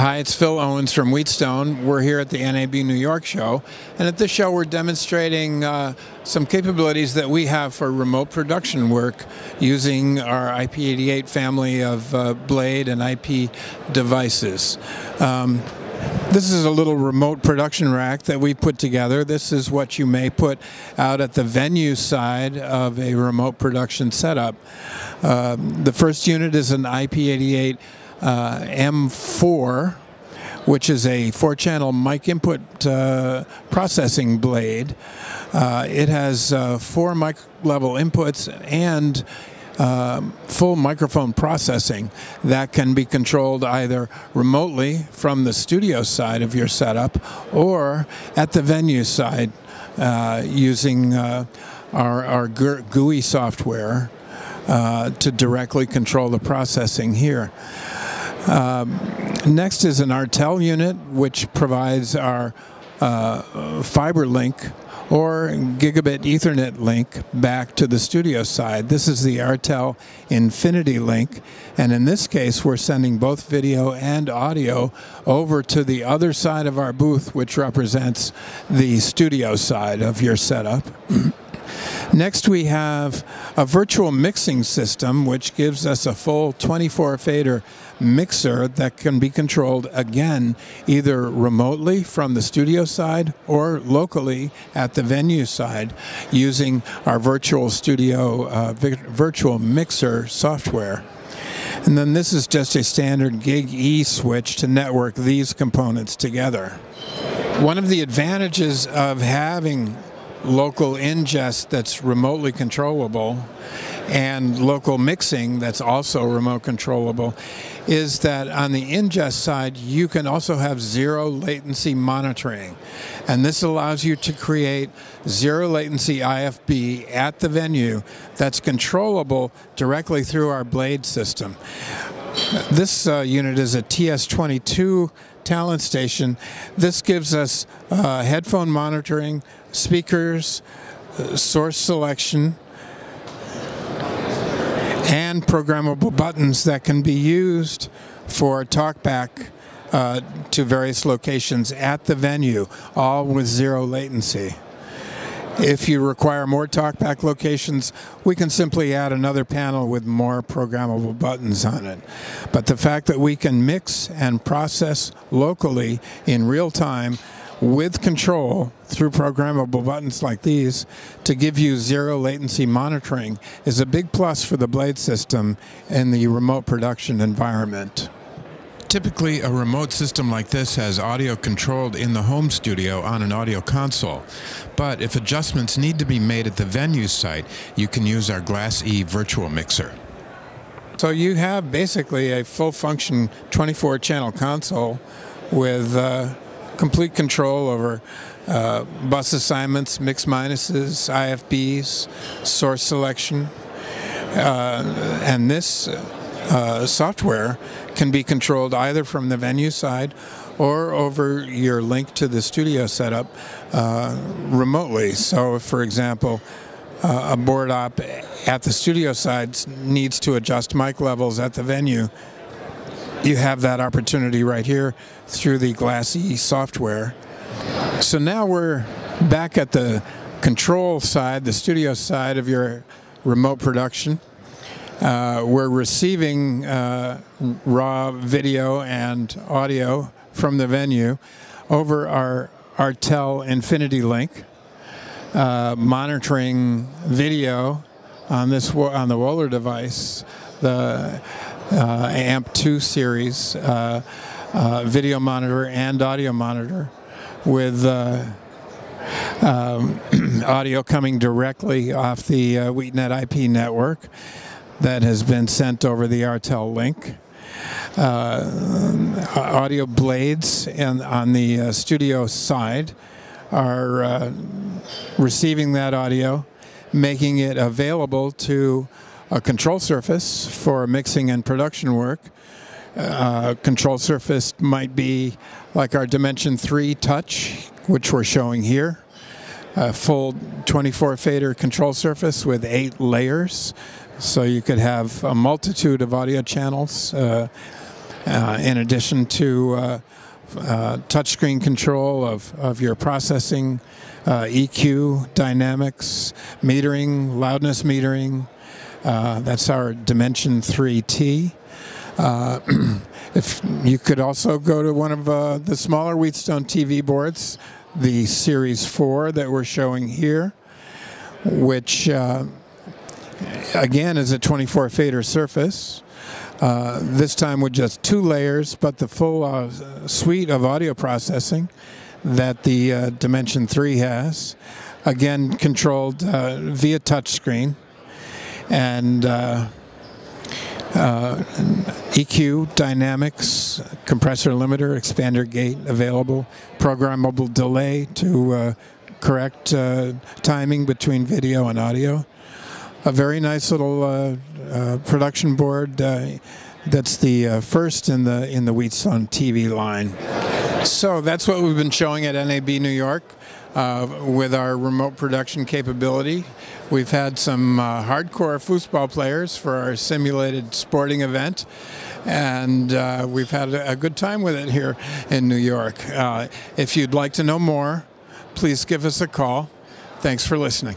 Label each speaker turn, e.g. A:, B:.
A: Hi, it's Phil Owens from Wheatstone. We're here at the NAB New York show, and at this show we're demonstrating some capabilities that we have for remote production work using our IP88 family of Blade and IP devices. This is a little remote production rack that we put together. This is what you may put out at the venue side of a remote production setup. The first unit is an IP88 M4, which is a 4-channel mic input processing blade. It has 4 mic level inputs and full microphone processing that can be controlled either remotely from the studio side of your setup or at the venue side using our GUI software to directly control the processing here. Next is an RTEL unit, which provides our fiber link or gigabit Ethernet link back to the studio side. This is the RTEL Infinity link, and in this case we're sending both video and audio over to the other side of our booth, which represents the studio side of your setup. Next we have a virtual mixing system, which gives us a full 24-fader mixer that can be controlled again either remotely from the studio side or locally at the venue side using our virtual studio virtual mixer software. And then this is just a standard Gig E switch to network these components together. One of the advantages of having local ingest that's remotely controllable and local mixing that's also remote controllable is that on the ingest side you can also have zero latency monitoring, and this allows you to create zero latency IFB at the venue that's controllable directly through our Blade system. This unit is a TS22 talent station. This gives us headphone monitoring, speakers, source selection, and programmable buttons that can be used for talkback to various locations at the venue, all with zero latency. If you require more talkback locations, we can simply add another panel with more programmable buttons on it. But the fact that we can mix and process locally in real time with control through programmable buttons like these to give you zero latency monitoring is a big plus for the Blade system in the remote production environment. Typically, a remote system like this has audio controlled in the home studio on an audio console. But if adjustments need to be made at the venue site, you can use our Glass E virtual mixer. So you have basically a full-function 24-channel console with complete control over bus assignments, mix minuses, IFBs, source selection, and this software can be controlled either from the venue side or over your link to the studio setup remotely. So if, for example, a board op at the studio side needs to adjust mic levels at the venue, you have that opportunity right here through the Glass E software. So now we're back at the control side, the studio side of your remote production. We're receiving raw video and audio from the venue over our RTEL Infinity link, monitoring video on the Wohler device, the AMP2 series video monitor and audio monitor with audio coming directly off the WheatNet IP network that has been sent over the RTEL link. Audio blades on the studio side are receiving that audio, making it available to a control surface for mixing and production work. Control surface might be like our Dimension 3 Touch, which we're showing here. A full 24-fader control surface with 8 layers. So you could have a multitude of audio channels in addition to touchscreen control of your processing, EQ, dynamics, metering, loudness metering. That's our Dimension 3T. If you could also go to one of the smaller Wheatstone TV boards, the Series 4 that we're showing here, which again is a 24 fader surface. This time with just 2 layers, but the full suite of audio processing that the Dimension 3 has. Again, controlled via touchscreen. And EQ, dynamics, compressor limiter, expander gate available, programmable delay to correct timing between video and audio. A very nice little production board that's the first in the Wheatstone TV line. So that's what we've been showing at NAB New York with our remote production capability. We've had some hardcore foosball players for our simulated sporting event, and we've had a good time with it here in New York. If you'd like to know more, please give us a call. Thanks for listening.